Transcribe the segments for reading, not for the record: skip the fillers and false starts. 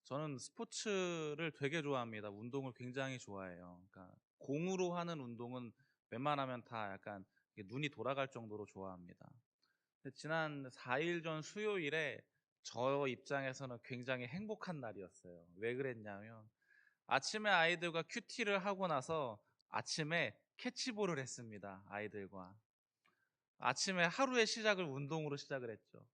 저는 스포츠를 되게 좋아합니다. 운동을 굉장히 좋아해요. 그러니까 공으로 하는 운동은 웬만하면 다 약간 이게 눈이 돌아갈 정도로 좋아합니다. 근데 지난 4일 전 수요일에 저 입장에서는 굉장히 행복한 날이었어요. 왜 그랬냐면 아침에 아이들과 큐티를 하고 나서 아침에 캐치볼을 했습니다. 아이들과. 아침에 하루의 시작을 운동으로 시작을 했죠.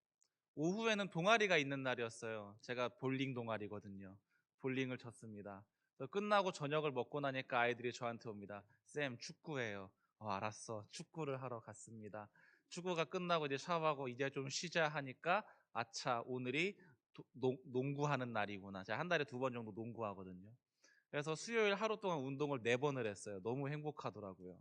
오후에는 동아리가 있는 날이었어요. 제가 볼링 동아리거든요. 볼링을 쳤습니다. 그래서 끝나고 저녁을 먹고 나니까 아이들이 저한테 옵니다. 쌤, 축구해요. 알았어. 축구를 하러 갔습니다. 축구가 끝나고 이제 샤워하고 이제 좀 쉬자 하니까 아차, 오늘이 농구하는 날이구나. 제가 한 달에 2번 정도 농구하거든요. 그래서 수요일 하루 동안 운동을 4번을 했어요. 너무 행복하더라고요.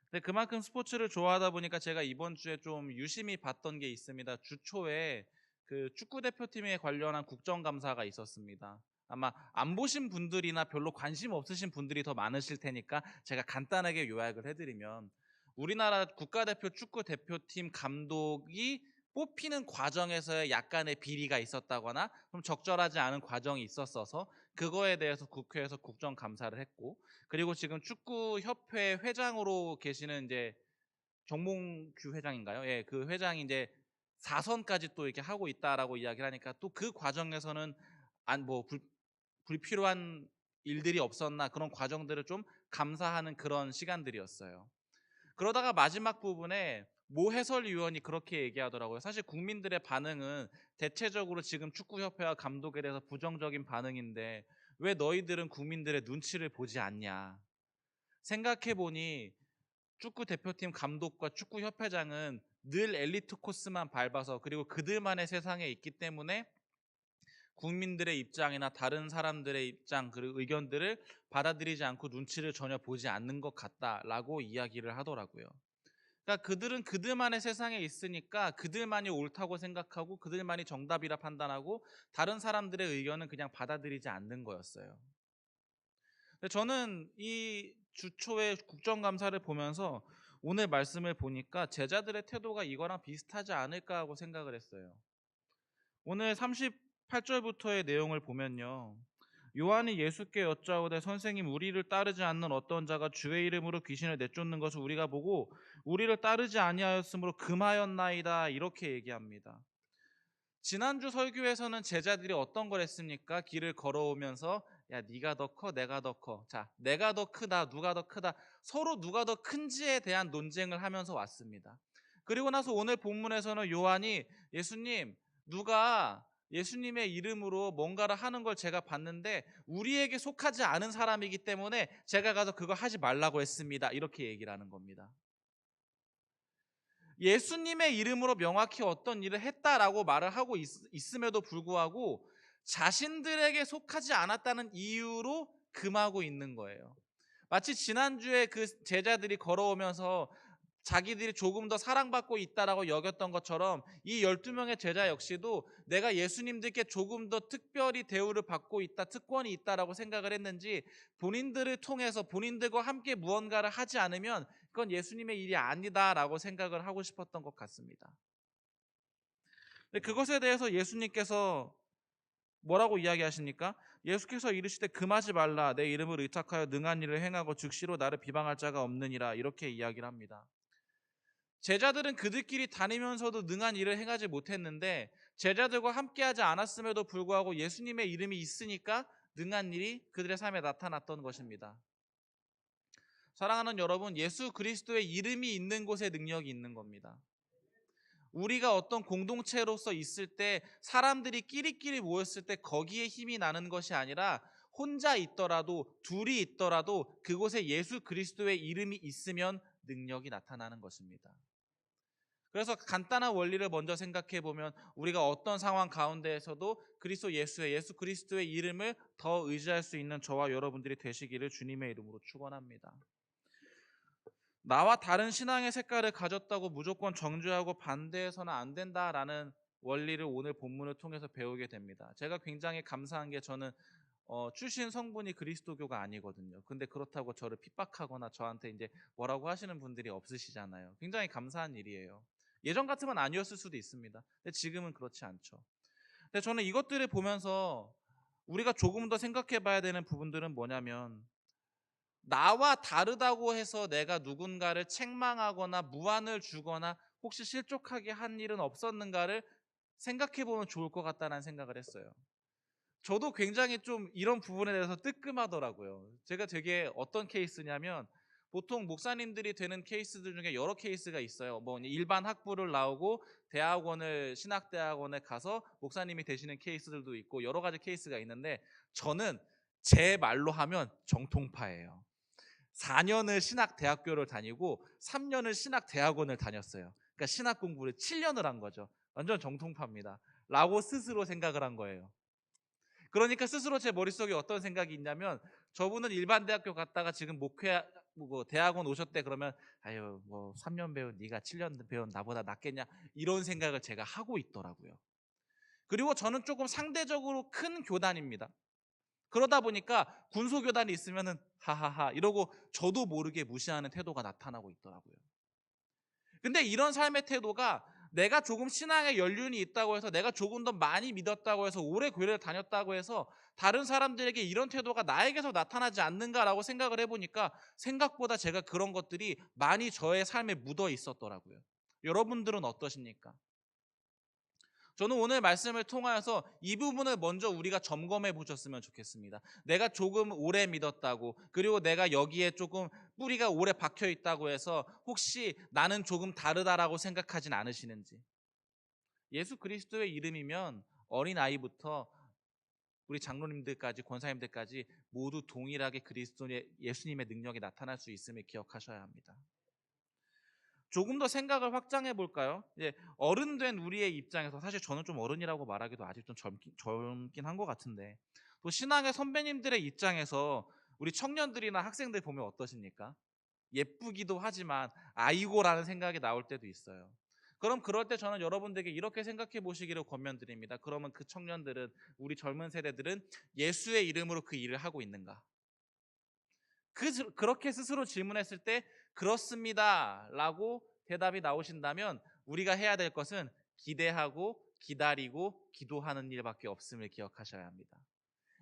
근데 그만큼 스포츠를 좋아하다 보니까 제가 이번 주에 좀 유심히 봤던 게 있습니다. 주 초에 그 축구 대표팀에 관련한 국정감사가 있었습니다. 아마 안 보신 분들이나 별로 관심 없으신 분들이 더 많으실 테니까 제가 간단하게 요약을 해드리면, 우리나라 국가대표 축구 대표팀 감독이 뽑히는 과정에서의 약간의 비리가 있었다거나 좀 적절하지 않은 과정이 있었어서 그거에 대해서 국회에서 국정감사를 했고, 그리고 지금 축구협회 회장으로 계시는 이제 정몽규 회장인가요? 예, 그 회장이 이제 4선까지 또 이렇게 하고 있다라고 이야기를 하니까 또 그 과정에서는 안 뭐 불필요한 일들이 없었나, 그런 과정들을 좀 감사하는 그런 시간들이었어요. 그러다가 마지막 부분에 모 해설위원이 그렇게 얘기하더라고요. 사실 국민들의 반응은 대체적으로 지금 축구협회와 감독에 대해서 부정적인 반응인데 왜 너희들은 국민들의 눈치를 보지 않냐. 생각해보니 축구 대표팀 감독과 축구 협회장은 늘 엘리트 코스만 밟아서, 그리고 그들만의 세상에 있기 때문에 국민들의 입장이나 다른 사람들의 입장 그리고 의견들을 받아들이지 않고 눈치를 전혀 보지 않는 것 같다라고 이야기를 하더라고요. 그러니까 그들은 그들만의 세상에 있으니까 그들만이 옳다고 생각하고 그들만이 정답이라 판단하고 다른 사람들의 의견은 그냥 받아들이지 않는 거였어요. 근데 저는 이 주초의 국정감사를 보면서 오늘 말씀을 보니까 제자들의 태도가 이거랑 비슷하지 않을까 하고 생각을 했어요. 오늘 38절부터의 내용을 보면요. 요한이 예수께 여짜오되 선생님, 우리를 따르지 않는 어떤 자가 주의 이름으로 귀신을 내쫓는 것을 우리가 보고 우리를 따르지 아니하였으므로 금하였나이다, 이렇게 얘기합니다. 지난주 설교에서는 제자들이 어떤 걸 했습니까? 길을 걸어오면서 야, 네가 더 커, 내가 더 커. 자, 내가 더 크다, 누가 더 크다. 서로 누가 더 큰지에 대한 논쟁을 하면서 왔습니다. 그리고 나서 오늘 본문에서는 요한이 예수님, 누가 예수님의 이름으로 뭔가를 하는 걸 제가 봤는데 우리에게 속하지 않은 사람이기 때문에 제가 가서 그거 하지 말라고 했습니다, 이렇게 얘기를 하는 겁니다. 예수님의 이름으로 명확히 어떤 일을 했다라고 말을 하고 있음에도 불구하고 자신들에게 속하지 않았다는 이유로 금하고 있는 거예요. 마치 지난주에 그 제자들이 걸어오면서 자기들이 조금 더 사랑받고 있다라고 여겼던 것처럼 이 12명의 제자 역시도 내가 예수님들께 조금 더 특별히 대우를 받고 있다, 특권이 있다라고 생각을 했는지 본인들을 통해서 본인들과 함께 무언가를 하지 않으면 그건 예수님의 일이 아니다라고 생각을 하고 싶었던 것 같습니다. 근데 그것에 대해서 예수님께서 뭐라고 이야기하십니까? 예수께서 이르시되 금하지 말라, 내 이름을 의탁하여 능한 일을 행하고 즉시로 나를 비방할 자가 없느니라, 이렇게 이야기를 합니다. 제자들은 그들끼리 다니면서도 능한 일을 행하지 못했는데 제자들과 함께하지 않았음에도 불구하고 예수님의 이름이 있으니까 능한 일이 그들의 삶에 나타났던 것입니다. 사랑하는 여러분, 예수 그리스도의 이름이 있는 곳에 능력이 있는 겁니다. 우리가 어떤 공동체로서 있을 때, 사람들이 끼리끼리 모였을 때 거기에 힘이 나는 것이 아니라 혼자 있더라도 둘이 있더라도 그곳에 예수 그리스도의 이름이 있으면 능력이 나타나는 것입니다. 그래서 간단한 원리를 먼저 생각해 보면 우리가 어떤 상황 가운데에서도 예수 그리스도의 이름을 더 의지할 수 있는 저와 여러분들이 되시기를 주님의 이름으로 축원합니다. 나와 다른 신앙의 색깔을 가졌다고 무조건 정죄하고 반대해서는 안 된다라는 원리를 오늘 본문을 통해서 배우게 됩니다. 제가 굉장히 감사한 게, 저는 출신 성분이 그리스도교가 아니거든요. 근데 그렇다고 저를 핍박하거나 저한테 이제 뭐라고 하시는 분들이 없으시잖아요. 굉장히 감사한 일이에요. 예전 같으면 아니었을 수도 있습니다. 근데 지금은 그렇지 않죠. 근데 저는 이것들을 보면서 우리가 조금 더 생각해 봐야 되는 부분들은 뭐냐면, 나와 다르다고 해서 내가 누군가를 책망하거나 무안을 주거나 혹시 실족하게 한 일은 없었는가를 생각해 보면 좋을 것 같다는 생각을 했어요. 저도 굉장히 좀 이런 부분에 대해서 뜨끔하더라고요. 제가 되게 어떤 케이스냐면, 보통 목사님들이 되는 케이스들 중에 여러 케이스가 있어요. 뭐 일반 학부를 나오고 대학원을 신학대학원에 가서 목사님이 되시는 케이스들도 있고 여러 가지 케이스가 있는데, 저는 제 말로 하면 정통파예요. 4년을 신학대학교를 다니고 3년을 신학대학원을 다녔어요. 그러니까 신학 공부를 7년을 한 거죠. 완전 정통파입니다. 라고 스스로 생각을 한 거예요. 그러니까 스스로 제 머릿속에 어떤 생각이 있냐면, 저분은 일반 대학교 갔다가 지금 목회 뭐 대학원 오셨대 그러면, 아유 뭐 3년 배운 네가 7년 배운 나보다 낫겠냐, 이런 생각을 제가 하고 있더라고요. 그리고 저는 조금 상대적으로 큰 교단입니다. 그러다 보니까 군소교단이 있으면은 하하하 이러고 저도 모르게 무시하는 태도가 나타나고 있더라고요. 근데 이런 삶의 태도가, 내가 조금 신앙에 연륜이 있다고 해서, 내가 조금 더 많이 믿었다고 해서, 오래 교회를 다녔다고 해서 다른 사람들에게 이런 태도가 나에게서 나타나지 않는가라고 생각을 해보니까, 생각보다 제가 그런 것들이 많이 저의 삶에 묻어 있었더라고요. 여러분들은 어떠십니까? 저는 오늘 말씀을 통하여서 이 부분을 먼저 우리가 점검해 보셨으면 좋겠습니다. 내가 조금 오래 믿었다고, 그리고 내가 여기에 조금 뿌리가 오래 박혀 있다고 해서 혹시 나는 조금 다르다라고 생각하진 않으시는지. 예수 그리스도의 이름이면 어린아이부터 우리 장로님들까지 권사님들까지 모두 동일하게 그리스도의 예수님의 능력이 나타날 수 있음을 기억하셔야 합니다. 조금 더 생각을 확장해 볼까요? 이제 어른 된 우리의 입장에서, 사실 저는 좀 어른이라고 말하기도 아직 좀 젊긴 한 것 같은데, 또 신앙의 선배님들의 입장에서 우리 청년들이나 학생들 보면 어떠십니까? 예쁘기도 하지만 아이고라는 생각이 나올 때도 있어요. 그럼 그럴 때 저는 여러분들에게 이렇게 생각해 보시기를 권면드립니다. 그러면 그 청년들은, 우리 젊은 세대들은 예수의 이름으로 그 일을 하고 있는가? 그렇게 스스로 질문했을 때 그렇습니다 라고 대답이 나오신다면, 우리가 해야 될 것은 기대하고 기다리고 기도하는 일밖에 없음을 기억하셔야 합니다.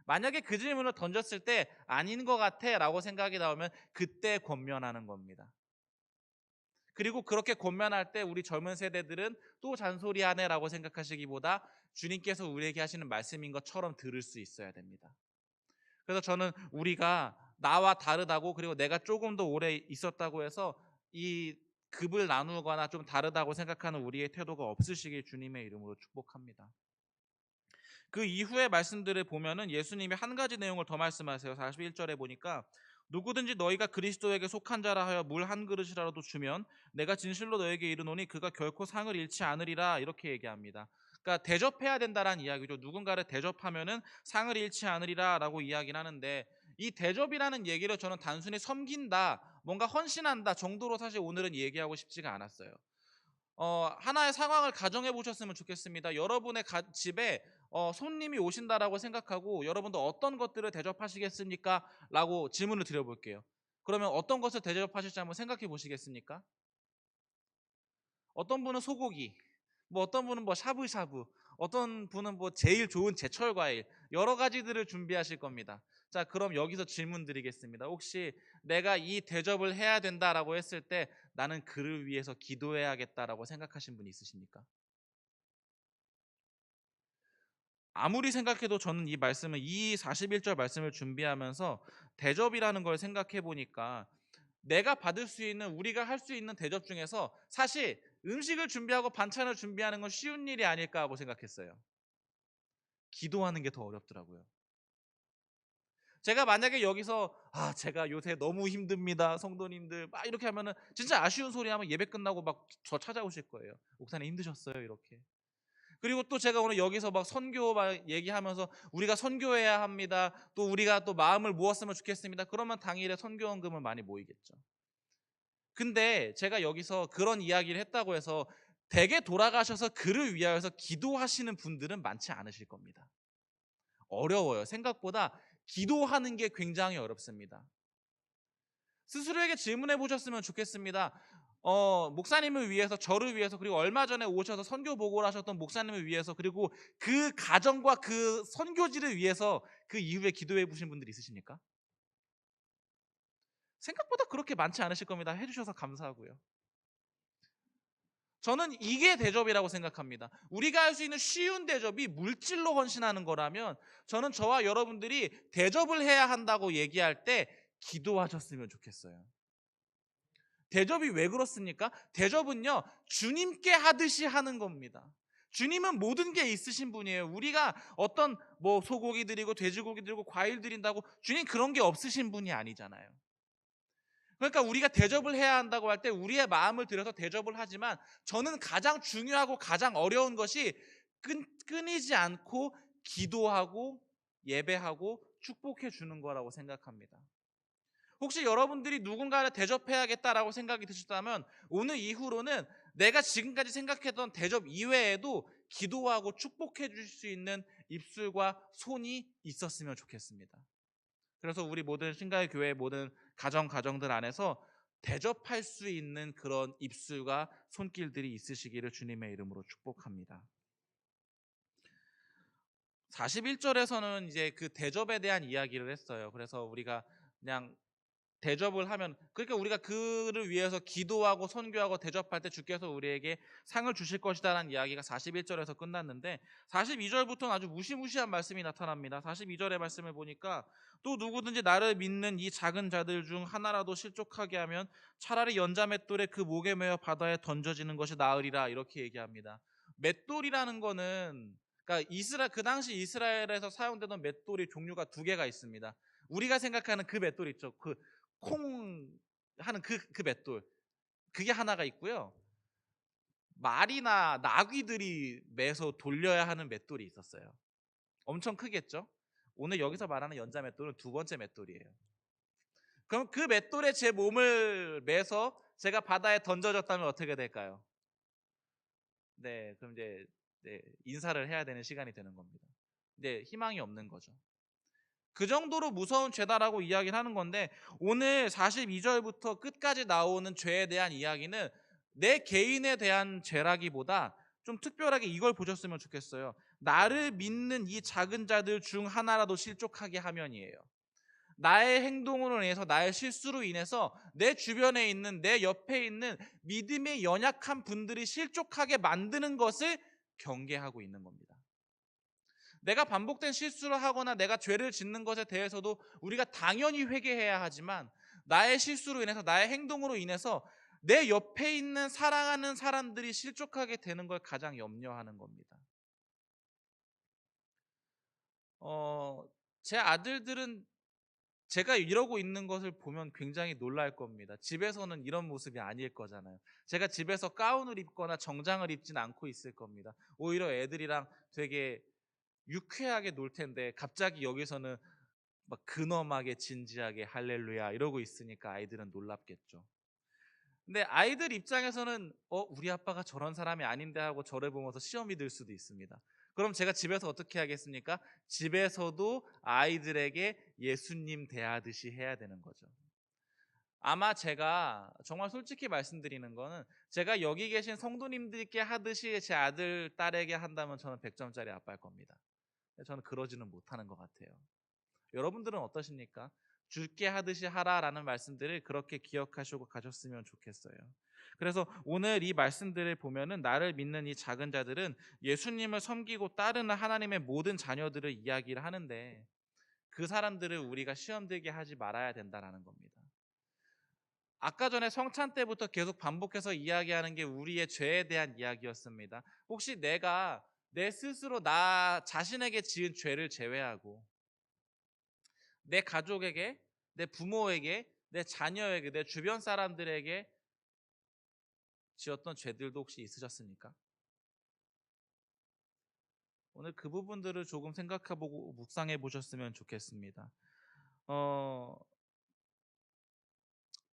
만약에 그 질문을 던졌을 때 아닌 것 같아 라고 생각이 나오면 그때 권면하는 겁니다. 그리고 그렇게 권면할 때 우리 젊은 세대들은 또 잔소리하네 라고 생각하시기보다, 주님께서 우리에게 하시는 말씀인 것처럼 들을 수 있어야 됩니다. 그래서 저는 우리가 나와 다르다고, 그리고 내가 조금 더 오래 있었다고 해서 이 급을 나누거나 좀 다르다고 생각하는 우리의 태도가 없으시길 주님의 이름으로 축복합니다. 그 이후의 말씀들을 보면은 예수님이 한 가지 내용을 더 말씀하세요. 41절에 보니까, 누구든지 너희가 그리스도에게 속한 자라 하여 물 한 그릇이라도 주면 내가 진실로 너에게 이르노니 그가 결코 상을 잃지 않으리라, 이렇게 얘기합니다. 그러니까 대접해야 된다라는 이야기죠. 누군가를 대접하면은 상을 잃지 않으리라라고 이야기를 하는데, 이 대접이라는 얘기를 저는 단순히 섬긴다, 뭔가 헌신한다 정도로 사실 오늘은 얘기하고 싶지가 않았어요. 하나의 상황을 가정해 보셨으면 좋겠습니다. 여러분의 집에 손님이 오신다라고 생각하고, 여러분도 어떤 것들을 대접하시겠습니까? 라고 질문을 드려볼게요. 그러면 어떤 것을 대접하실지 한번 생각해 보시겠습니까? 어떤 분은 소고기, 뭐 어떤 분은 뭐 샤브샤브, 어떤 분은 뭐 제일 좋은 제철 과일, 여러 가지들을 준비하실 겁니다. 자, 그럼 여기서 질문 드리겠습니다. 혹시 내가 이 대접을 해야 된다라고 했을 때 나는 그를 위해서 기도해야겠다라고 생각하신 분 있으십니까? 아무리 생각해도 저는 이 말씀을, 이 41절 말씀을 준비하면서 대접이라는 걸 생각해 보니까, 내가 받을 수 있는, 우리가 할 수 있는 대접 중에서 사실 음식을 준비하고 반찬을 준비하는 건 쉬운 일이 아닐까 하고 생각했어요. 기도하는 게 더 어렵더라고요. 제가 만약에 여기서 제가 요새 너무 힘듭니다 성도님들 막 이렇게 하면은, 진짜 아쉬운 소리 하면 예배 끝나고 막 저 찾아오실 거예요. 목사님 힘드셨어요 이렇게. 그리고 또 제가 오늘 여기서 막 선교 막 얘기하면서 우리가 선교해야 합니다, 또 우리가 또 마음을 모았으면 좋겠습니다, 그러면 당일에 선교원금을 많이 모이겠죠. 근데 제가 여기서 그런 이야기를 했다고 해서 댁에 돌아가셔서 그를 위하여서 기도하시는 분들은 많지 않으실 겁니다. 어려워요. 생각보다 기도하는 게 굉장히 어렵습니다. 스스로에게 질문해 보셨으면 좋겠습니다. 목사님을 위해서, 저를 위해서, 그리고 얼마 전에 오셔서 선교 보고를 하셨던 목사님을 위해서, 그리고 그 가정과 그 선교지를 위해서 그 이후에 기도해 보신 분들이 있으십니까? 생각보다 그렇게 많지 않으실 겁니다. 해 주셔서 감사하고요. 저는 이게 대접이라고 생각합니다. 우리가 할 수 있는 쉬운 대접이 물질로 헌신하는 거라면, 저는 저와 여러분들이 대접을 해야 한다고 얘기할 때 기도하셨으면 좋겠어요. 대접이 왜 그렇습니까? 대접은요, 주님께 하듯이 하는 겁니다. 주님은 모든 게 있으신 분이에요. 우리가 어떤 소고기 드리고 돼지고기 드리고 과일 드린다고 주님 그런 게 없으신 분이 아니잖아요. 그러니까 우리가 대접을 해야 한다고 할 때 우리의 마음을 들여서 대접을 하지만, 저는 가장 중요하고 가장 어려운 것이 끊이지 않고 기도하고 예배하고 축복해 주는 거라고 생각합니다. 혹시 여러분들이 누군가를 대접해야겠다라고 생각이 드셨다면, 오늘 이후로는 내가 지금까지 생각했던 대접 이외에도 기도하고 축복해 줄 수 있는 입술과 손이 있었으면 좋겠습니다. 그래서 우리 모든 신가의 교회 모든 가정들 안에서 대접할 수 있는 그런 입술과 손길들이 있으시기를 주님의 이름으로 축복합니다. 41절에서는 이제 그 대접에 대한 이야기를 했어요. 그래서 우리가 그냥 대접을 하면, 그러니까 우리가 그를 위해서 기도하고 선교하고 대접할 때 주께서 우리에게 상을 주실 것이다라는 이야기가 41절에서 끝났는데, 42절부터는 아주 무시무시한 말씀이 나타납니다. 42절의 말씀을 보니까, 또 누구든지 나를 믿는 이 작은 자들 중 하나라도 실족하게 하면 차라리 연자 맷돌에 그 목에 매어 바다에 던져지는 것이 나으리라, 이렇게 얘기합니다. 맷돌이라는 거는, 그러니까 그 당시 이스라엘에서 사용되던 맷돌이 종류가 두 개가 있습니다. 우리가 생각하는 그 맷돌 있죠. 콩 하는 그 맷돌, 그게 하나가 있고요. 말이나 나귀들이 매서 돌려야 하는 맷돌이 있었어요. 엄청 크겠죠? 오늘 여기서 말하는 연자 맷돌은 두 번째 맷돌이에요. 그럼 그 맷돌에 제 몸을 매서 제가 바다에 던져졌다면 어떻게 될까요? 네, 그럼 이제 인사를 해야 되는 시간이 되는 겁니다. 근데 희망이 없는 거죠. 그 정도로 무서운 죄다라고 이야기를 하는 건데, 오늘 42절부터 끝까지 나오는 죄에 대한 이야기는 내 개인에 대한 죄라기보다 좀 특별하게 이걸 보셨으면 좋겠어요. 나를 믿는 이 작은 자들 중 하나라도 실족하게 하면이에요. 나의 행동으로 인해서, 나의 실수로 인해서 내 주변에 있는, 내 옆에 있는 믿음의 연약한 분들이 실족하게 만드는 것을 경계하고 있는 겁니다. 내가 반복된 실수를 하거나 내가 죄를 짓는 것에 대해서도 우리가 당연히 회개해야 하지만, 나의 실수로 인해서, 나의 행동으로 인해서 내 옆에 있는 사랑하는 사람들이 실족하게 되는 걸 가장 염려하는 겁니다. 제 아들들은 제가 이러고 있는 것을 보면 굉장히 놀랄 겁니다. 집에서는 이런 모습이 아닐 거잖아요. 제가 집에서 가운을 입거나 정장을 입진 않고 있을 겁니다. 오히려 애들이랑 되게 유쾌하게 놀 텐데, 갑자기 여기서는 막 근엄하게 진지하게 할렐루야 이러고 있으니까 아이들은 놀랍겠죠. 근데 아이들 입장에서는 우리 아빠가 저런 사람이 아닌데 하고 저를 보면서 시험이 들 수도 있습니다. 그럼 제가 집에서 어떻게 하겠습니까? 집에서도 아이들에게 예수님 대하듯이 해야 되는 거죠. 아마 제가 정말 솔직히 말씀드리는 거는, 제가 여기 계신 성도님들께 하듯이 제 아들, 딸에게 한다면 저는 100점짜리 아빠일 겁니다. 저는 그러지는 못하는 것 같아요. 여러분들은 어떠십니까? 주께 하듯이 하라라는 말씀들을 그렇게 기억하시고 가셨으면 좋겠어요. 그래서 오늘 이 말씀들을 보면은, 나를 믿는 이 작은 자들은 예수님을 섬기고 따르는 하나님의 모든 자녀들을 이야기를 하는데, 그 사람들을 우리가 시험 들게 하지 말아야 된다라는 겁니다. 아까 전에 성찬 때부터 계속 반복해서 이야기하는 게 우리의 죄에 대한 이야기였습니다. 혹시 내가 내 스스로 나 자신에게 지은 죄를 제외하고 내 가족에게, 내 부모에게, 내 자녀에게, 내 주변 사람들에게 지었던 죄들도 혹시 있으셨습니까? 오늘 그 부분들을 조금 생각해보고 묵상해 보셨으면 좋겠습니다. 어,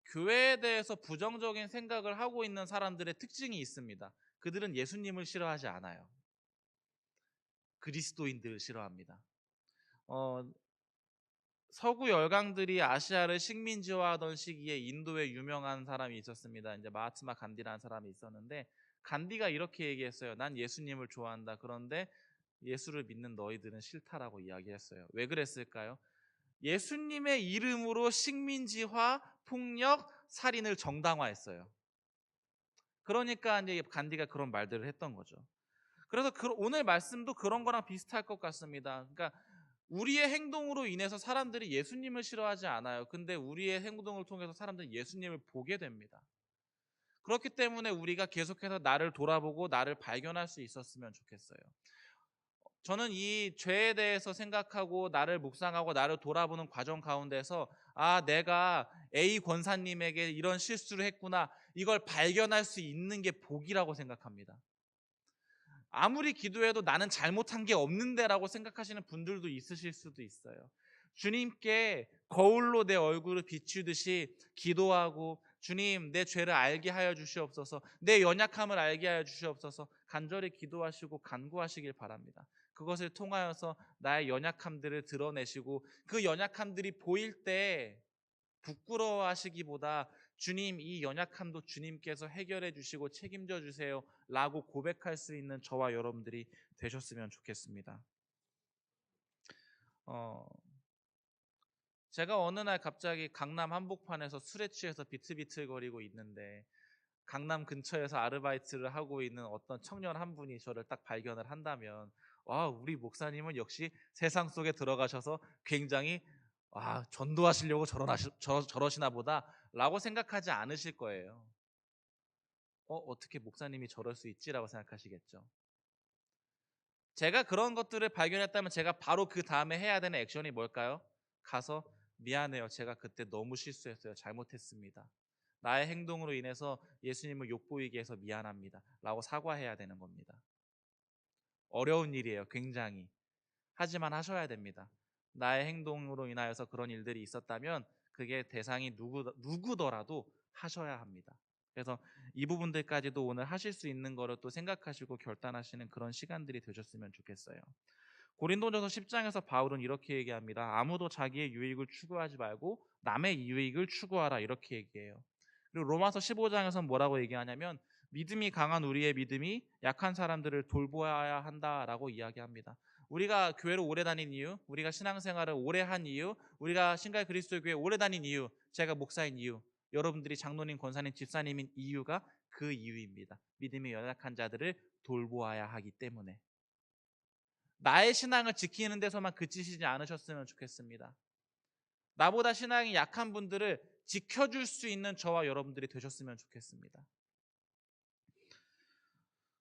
교회에 대해서 부정적인 생각을 하고 있는 사람들의 특징이 있습니다. 그들은 예수님을 싫어하지 않아요. 그리스도인들을 싫어합니다. 어, 서구 열강들이 아시아를 식민지화하던 시기에 인도에 유명한 사람이 있었습니다. 이제 마하트마 간디라는 사람이 있었는데, 간디가 이렇게 얘기했어요. 난 예수님을 좋아한다. 그런데 예수를 믿는 너희들은 싫다라고 이야기했어요. 왜 그랬을까요? 예수님의 이름으로 식민지화, 폭력, 살인을 정당화했어요. 그러니까 이제 간디가 그런 말들을 했던 거죠. 그래서 오늘 말씀도 그런 거랑 비슷할 것 같습니다. 그러니까 우리의 행동으로 인해서 사람들이 예수님을 싫어하지 않아요. 근데 우리의 행동을 통해서 사람들이 예수님을 보게 됩니다. 그렇기 때문에 우리가 계속해서 나를 돌아보고 나를 발견할 수 있었으면 좋겠어요. 저는 이 죄에 대해서 생각하고 나를 묵상하고 나를 돌아보는 과정 가운데서, 아, 내가 A 권사님에게 이런 실수를 했구나, 이걸 발견할 수 있는 게 복이라고 생각합니다. 아무리 기도해도 나는 잘못한 게 없는데라고 생각하시는 분들도 있으실 수도 있어요. 주님께 거울로 내 얼굴을 비추듯이 기도하고, 주님, 내 죄를 알게 하여 주시옵소서, 내 연약함을 알게 하여 주시옵소서 간절히 기도하시고 간구하시길 바랍니다. 그것을 통하여서 나의 연약함들을 드러내시고, 그 연약함들이 보일 때 부끄러워하시기보다, 주님, 이 연약함도 주님께서 해결해 주시고 책임져 주세요 라고 고백할 수 있는 저와 여러분들이 되셨으면 좋겠습니다. 어, 제가 어느 날 갑자기 강남 한복판에서 술에 취해서 비틀비틀거리고 있는데, 강남 근처에서 아르바이트를 하고 있는 어떤 청년 한 분이 저를 딱 발견을 한다면, 와, 우리 목사님은 역시 세상 속에 들어가셔서 굉장히, 전도하시려고 저러시나 보다 라고 생각하지 않으실 거예요. 어떻게 목사님이 저럴 수 있지라고 생각하시겠죠. 제가 그런 것들을 발견했다면 제가 바로 그 다음에 해야 되는 액션이 뭘까요? 가서, 미안해요, 제가 그때 너무 실수했어요, 잘못했습니다, 나의 행동으로 인해서 예수님을 욕보이게 해서 미안합니다 라고 사과해야 되는 겁니다. 어려운 일이에요, 굉장히. 하지만 하셔야 됩니다. 나의 행동으로 인하여서 그런 일들이 있었다면 그게 대상이 누구더라도 하셔야 합니다. 그래서 이 부분들까지도 오늘 하실 수 있는 거를 또 생각하시고 결단하시는 그런 시간들이 되셨으면 좋겠어요. 고린도전서 10장에서 바울은 이렇게 얘기합니다. 아무도 자기의 유익을 추구하지 말고 남의 유익을 추구하라, 이렇게 얘기해요. 그리고 로마서 15장에서는 뭐라고 얘기하냐면, 믿음이 강한 우리의 믿음이 약한 사람들을 돌보아야 한다라고 이야기합니다. 우리가 교회를 오래 다닌 이유, 우리가 신앙생활을 오래 한 이유, 우리가 신갈 그리스도 교회 오래 다닌 이유, 제가 목사인 이유, 여러분들이 장로님, 권사님, 집사님인 이유가 그 이유입니다. 믿음이 연약한 자들을 돌보아야 하기 때문에. 나의 신앙을 지키는 데서만 그치시지 않으셨으면 좋겠습니다. 나보다 신앙이 약한 분들을 지켜줄 수 있는 저와 여러분들이 되셨으면 좋겠습니다.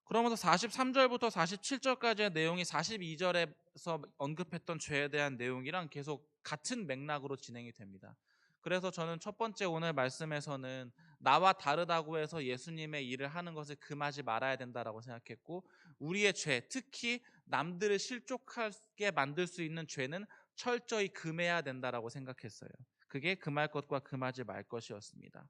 그러면서 43절부터 47절까지의 내용이 42절에서 언급했던 죄에 대한 내용이랑 계속 같은 맥락으로 진행이 됩니다. 그래서 저는 첫 번째 오늘 말씀에서는 나와 다르다고 해서 예수님의 일을 하는 것을 금하지 말아야 된다라고 생각했고, 우리의 죄, 특히 남들을 실족하게 만들 수 있는 죄는 철저히 금해야 된다라고 생각했어요. 그게 금할 것과 금하지 말 것이었습니다.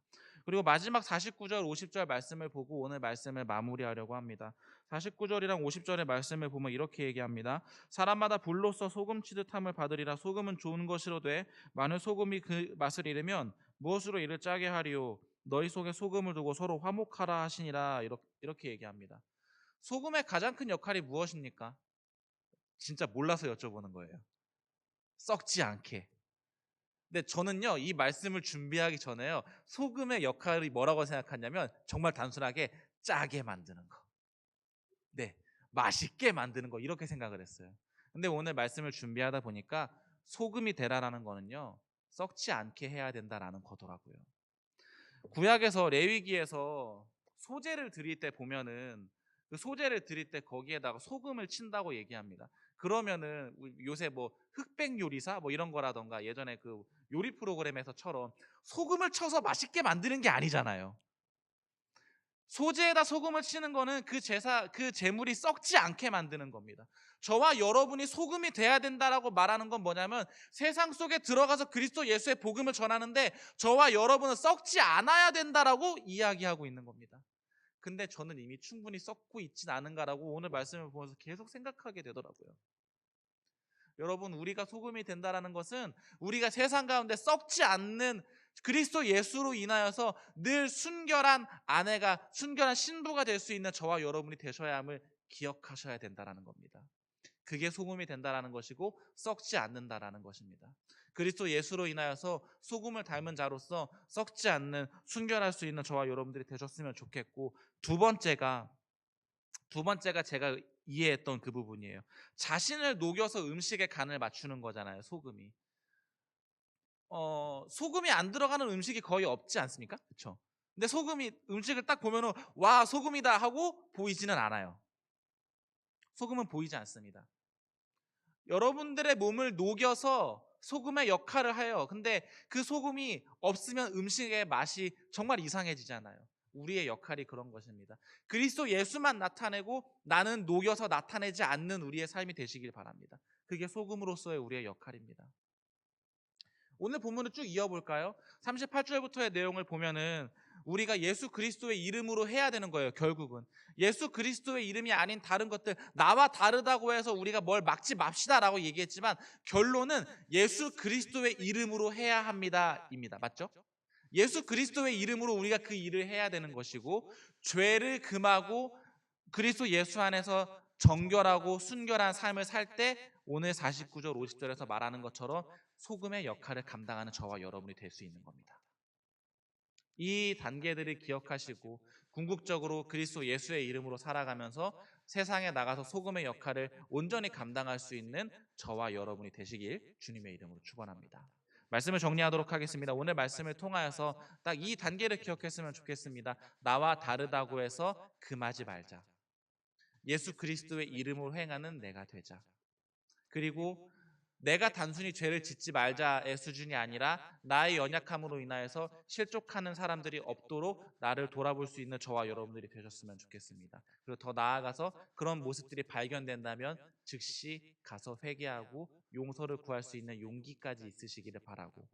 그리고 마지막 49절, 50절 말씀을 보고 오늘 말씀을 마무리하려고 합니다. 49절이랑 50절의 말씀을 보면 이렇게 얘기합니다. 사람마다 불로써 소금 치듯함을 받으리라. 소금은 좋은 것이로되 만일 소금이 그 맛을 잃으면 무엇으로 이를 짜게 하리요? 너희 속에 소금을 두고 서로 화목하라 하시니라. 이렇게 얘기합니다. 소금의 가장 큰 역할이 무엇입니까? 진짜 몰라서 여쭤보는 거예요. 썩지 않게. 근데 저는요, 이 말씀을 준비하기 전에요, 소금의 역할이 뭐라고 생각하냐면 정말 단순하게 짜게 만드는 거, 네, 맛있게 만드는 거, 이렇게 생각을 했어요. 근데 오늘 말씀을 준비하다 보니까 소금이 되라라는 거는요, 썩지 않게 해야 된다라는 거더라고요. 구약에서 레위기에서 소제를 드릴 때 보면은, 그 소제를 드릴 때 거기에다가 소금을 친다고 얘기합니다. 그러면은 요새 뭐 흑백 요리사 뭐 이런 거라던가 예전에 그 요리 프로그램에서처럼 소금을 쳐서 맛있게 만드는 게 아니잖아요. 소제에다 소금을 치는 거는 그 재물이 썩지 않게 만드는 겁니다. 저와 여러분이 소금이 돼야 된다라고 말하는 건 뭐냐면, 세상 속에 들어가서 그리스도 예수의 복음을 전하는데 저와 여러분은 썩지 않아야 된다라고 이야기하고 있는 겁니다. 근데 저는 이미 충분히 썩고 있진 않은가라고 오늘 말씀을 보면서 계속 생각하게 되더라고요. 여러분, 우리가 소금이 된다라는 것은 우리가 세상 가운데 썩지 않는 그리스도 예수로 인하여서 늘 순결한 아내가, 순결한 신부가 될 수 있는 저와 여러분이 되셔야 함을 기억하셔야 된다라는 겁니다. 그게 소금이 된다라는 것이고 썩지 않는다라는 것입니다. 그리스도 예수로 인하여서 소금을 닮은 자로서 썩지 않는 순결할 수 있는 저와 여러분들이 되셨으면 좋겠고, 두 번째가 제가 이해했던 그 부분이에요. 자신을 녹여서 음식의 간을 맞추는 거잖아요, 소금이. 소금이 안 들어가는 음식이 거의 없지 않습니까? 그렇죠? 근데 소금이 음식을 딱 보면은 와, 소금이다 하고 보이지는 않아요. 소금은 보이지 않습니다. 여러분들의 몸을 녹여서 소금의 역할을 해요. 근데 그 소금이 없으면 음식의 맛이 정말 이상해지잖아요. 우리의 역할이 그런 것입니다. 그리스도 예수만 나타내고 나는 녹여서 나타내지 않는 우리의 삶이 되시길 바랍니다. 그게 소금으로서의 우리의 역할입니다. 오늘 본문을 쭉 이어볼까요? 38절부터의 내용을 보면은 우리가 예수 그리스도의 이름으로 해야 되는 거예요. 결국은 예수 그리스도의 이름이 아닌 다른 것들, 나와 다르다고 해서 우리가 뭘 막지 맙시다라고 얘기했지만 결론은 예수 그리스도의 이름으로 해야 합니다입니다. 맞죠? 예수 그리스도의 이름으로 우리가 그 일을 해야 되는 것이고, 죄를 금하고 그리스도 예수 안에서 정결하고 순결한 삶을 살 때 오늘 49절 50절에서 말하는 것처럼 소금의 역할을 감당하는 저와 여러분이 될 수 있는 겁니다. 이 단계들을 기억하시고 궁극적으로 그리스도 예수의 이름으로 살아가면서 세상에 나가서 소금의 역할을 온전히 감당할 수 있는 저와 여러분이 되시길 주님의 이름으로 축원합니다. 말씀을 정리하도록 하겠습니다. 오늘 말씀을 통하여서 딱 이 단계를 기억했으면 좋겠습니다. 나와 다르다고 해서 금하지 말자. 예수 그리스도의 이름으로 행하는 내가 되자. 그리고 내가 단순히 죄를 짓지 말자의 수준이 아니라 나의 연약함으로 인하여서 실족하는 사람들이 없도록 나를 돌아볼 수 있는 저와 여러분들이 되셨으면 좋겠습니다. 그리고 더 나아가서 그런 모습들이 발견된다면 즉시 가서 회개하고 용서를 구할 수 있는 용기까지 있으시기를 바라고,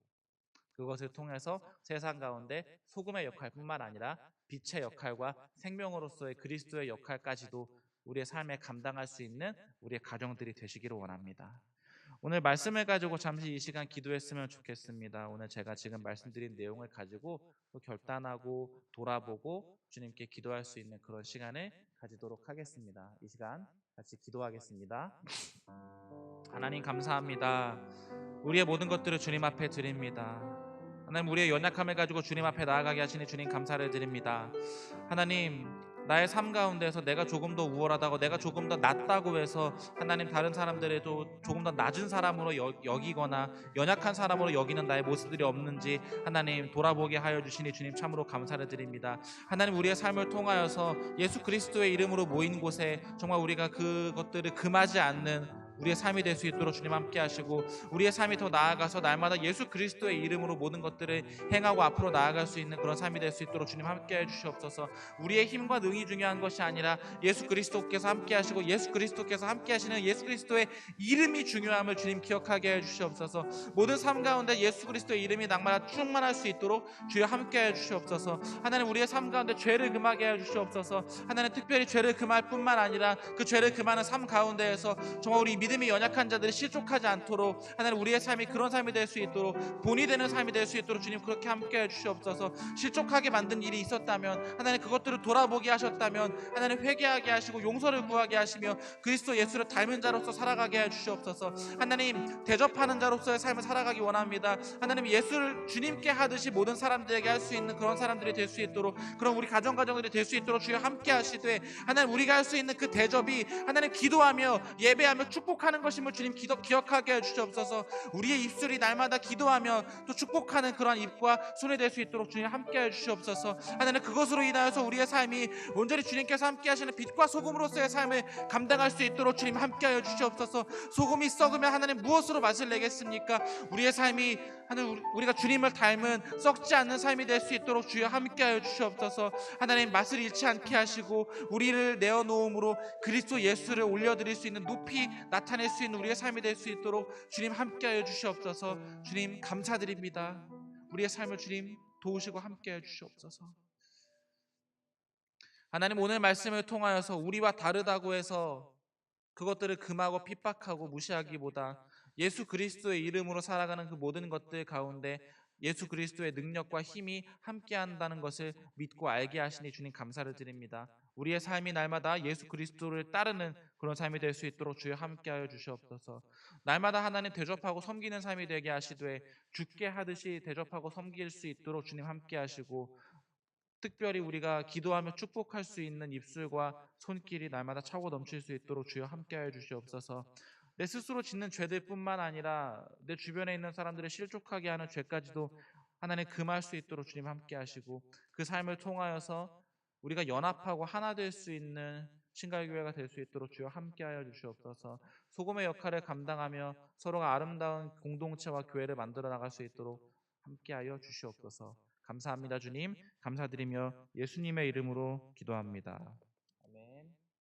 그것을 통해서 세상 가운데 소금의 역할뿐만 아니라 빛의 역할과 생명으로서의 그리스도의 역할까지도 우리의 삶에 감당할 수 있는 우리의 가정들이 되시기를 원합니다. 오늘 말씀을 가지고 잠시 이 시간 기도했으면 좋겠습니다. 오늘 제가 지금 말씀드린 내용을 가지고 또 결단하고 돌아보고 주님께 기도할 수 있는 그런 시간을 가지도록 하겠습니다. 이 시간 같이 기도하겠습니다. 하나님 감사합니다. 우리의 모든 것들을 주님 앞에 드립니다. 하나님, 우리의 연약함을 가지고 주님 앞에 나아가게 하시니 주님 감사를 드립니다. 하나님, 나의 삶 가운데서 내가 조금 더 우월하다고, 내가 조금 더 낫다고 해서 하나님 다른 사람들에도 조금 더 낮은 사람으로 여기거나 연약한 사람으로 여기는 나의 모습들이 없는지 하나님 돌아보게 하여 주시니 주님 참으로 감사를 드립니다. 하나님, 우리의 삶을 통하여서 예수 그리스도의 이름으로 모인 곳에 정말 우리가 그것들을 금하지 않는 우리의 삶이 될 수 있도록 주님 함께 하시고, 우리의 삶이 더 나아가서 날마다 예수 그리스도의 이름으로 모든 것들을 행하고 앞으로 나아갈 수 있는 그런 삶이 될 수 있도록 주님 함께 해주시옵소서. 우리의 힘과 능이 중요한 것이 아니라 예수 그리스도께서 함께 하시고 예수 그리스도께서 함께 하시는 예수 그리스도의 이름이 중요함을 주님 기억하게 해주시옵소서. 모든 삶 가운데 예수 그리스도의 이름이 날마다 충만할 수 있도록 주여 함께 해주시옵소서. 하나님, 우리의 삶 가운데 죄를 금하게 해주시옵소서. 하나님, 특별히 죄를 금할 뿐만 아니라 그 죄를 금하는 삶 가운데에서 정말 우리 믿음이 연약한 자들이 실족하지 않도록 하나님, 우리의 삶이 그런 삶이 될 수 있도록 본이 되는 삶이 될 수 있도록 주님 그렇게 함께 해주시옵소서. 실족하게 만든 일이 있었다면 하나님 그것들을 돌아보게 하셨다면 하나님 회개하게 하시고 용서를 구하게 하시며 그리스도 예수를 닮은 자로서 살아가게 해주시옵소서. 하나님, 대접하는 자로서의 삶을 살아가기 원합니다. 하나님, 예수를 주님께 하듯이 모든 사람들에게 할 수 있는 그런 사람들이 될 수 있도록, 그런 우리 가정들이 될 수 있도록 주여 함께 하시되, 하나님 우리가 할 수 있는 그 대접이 하나님 기도하며 예배하며 축복하는 것임을 주님 기억하게 해주시옵소서. 우리의 입술이 날마다 기도하며 또 축복하는 그러한 입과 손이 될 수 있도록 주님 함께 해주시옵소서. 하나님, 그것으로 인하여서 우리의 삶이 온전히 주님께서 함께 하시는 빛과 소금으로서의 삶을 감당할 수 있도록 주님 함께 해주시옵소서. 소금이 썩으면 하나님 무엇으로 맛을 내겠습니까? 우리의 삶이 하나님, 우리가 주님을 닮은 썩지 않는 삶이 될 수 있도록 주여 함께 하여 주시옵소서. 하나님, 맛을 잃지 않게 하시고 우리를 내어놓음으로 그리스도 예수를 올려드릴 수 있는, 높이 나타낼 수 있는 우리의 삶이 될 수 있도록 주님 함께 하여 주시옵소서. 주님 감사드립니다. 우리의 삶을 주님 도우시고 함께 하여 주시옵소서. 하나님, 오늘 말씀을 통하여서 우리와 다르다고 해서 그것들을 금하고 핍박하고 무시하기보다 예수 그리스도의 이름으로 살아가는 그 모든 것들 가운데 예수 그리스도의 능력과 힘이 함께한다는 것을 믿고 알게 하시니 주님 감사를 드립니다. 우리의 삶이 날마다 예수 그리스도를 따르는 그런 삶이 될 수 있도록 주여 함께하여 주시옵소서. 날마다 하나님 대접하고 섬기는 삶이 되게 하시되 주께 하듯이 대접하고 섬길 수 있도록 주님 함께하시고, 특별히 우리가 기도하며 축복할 수 있는 입술과 손길이 날마다 차고 넘칠 수 있도록 주여 함께하여 주시옵소서. 내 스스로 짓는 죄들뿐만 아니라 내 주변에 있는 사람들을 실족하게 하는 죄까지도 하나님 금할 수 있도록 주님 함께하시고, 그 삶을 통하여서 우리가 연합하고 하나 될 수 있는 신갈교회가 될 수 있도록 주여 함께하여 주시옵소서. 소금의 역할을 감당하며 서로가 아름다운 공동체와 교회를 만들어 나갈 수 있도록 함께하여 주시옵소서. 감사합니다 주님. 감사드리며 예수님의 이름으로 기도합니다.